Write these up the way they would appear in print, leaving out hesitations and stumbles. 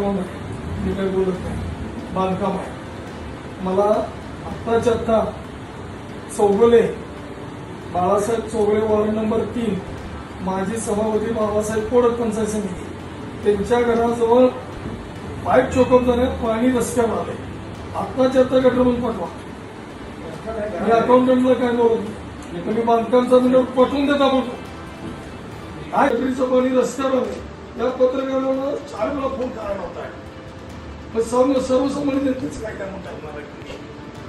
Background आहे, मी काही बोलत नाही, बांधकाम आहे. मला आत्ताच्या आत्ता चौगुले बाळासाहेब चौगुले वार्ड नंबर 3 माजी सभापती बाबासाहेब कोडक पंचायत समिती त्यांच्या घराजवळ पाईप चोकअप झाल्यात, पाणी रस्त्यावर आले. आत्ताच्या आत्ता गटर म्हणून पाठवा. मी अकाउंटंटला काय बोलत नाही, तुम्ही बांधकामचा मिनिट पटवून देता बोलतो. काय गटरीचं पाणी रस्त्यावर आलं, या पत्रकारांना 4 वेळा फोन करायला होता. मग सर्वसामान्य जनतेच काय काय म्हणतात?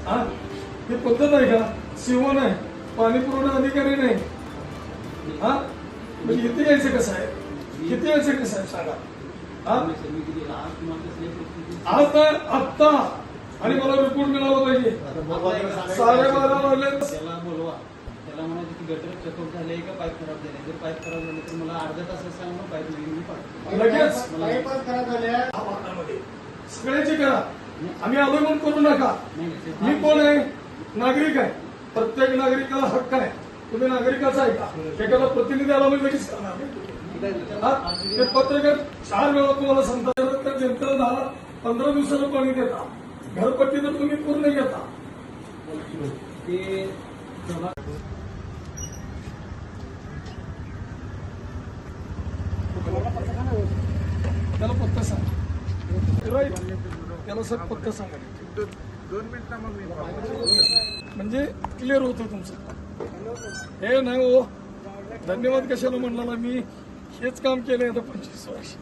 हा, ही पद्धत आहे का? सीओ नाही, पाणी पुरवठा अधिकारी नाही. हा, म्हणजे इथे यायचं कसं आहे, किती यायचं कसं आहे सांगा. आज नाही आत्ता, आणि मला रिपोर्ट मिळाला पाहिजे. 12:30 वाजले. त्याला बोलवा, त्याला म्हणायचं की गटर चेकअप झाले का पाईप खराब झाले. जर पाईप खराब झाले तर मला अर्ध्या तासात सांगा, पाईप नवीन पाठवा. लगेच पाईप खराब झाल्या सगळ्याची करा. आम्ही आलोय म्हणून करू नका. मी कोण आहे? नागरिक आहे. प्रत्येक नागरिकाला हक्क आहे. तुम्ही नागरिकाचा आहे का? एखादा प्रतिनिधी आला म्हणजे लगेच करणार. ते पत्रकार 4 वेळा तुम्हाला सांगतात, तर जनतेला 10-15 दिवसाचं पाणी देता. घरपट्टी तर तुम्ही पूर्ण घेता. त्याला पत्ता सांगा. त्याला सर पत्ता सांगा. 2 मिनिटं मग मी म्हणजे क्लिअर होतं तुमचं. हे नाही हो, धन्यवाद कशाला म्हणला. मी हेच काम केलंय आता 25 वर्ष.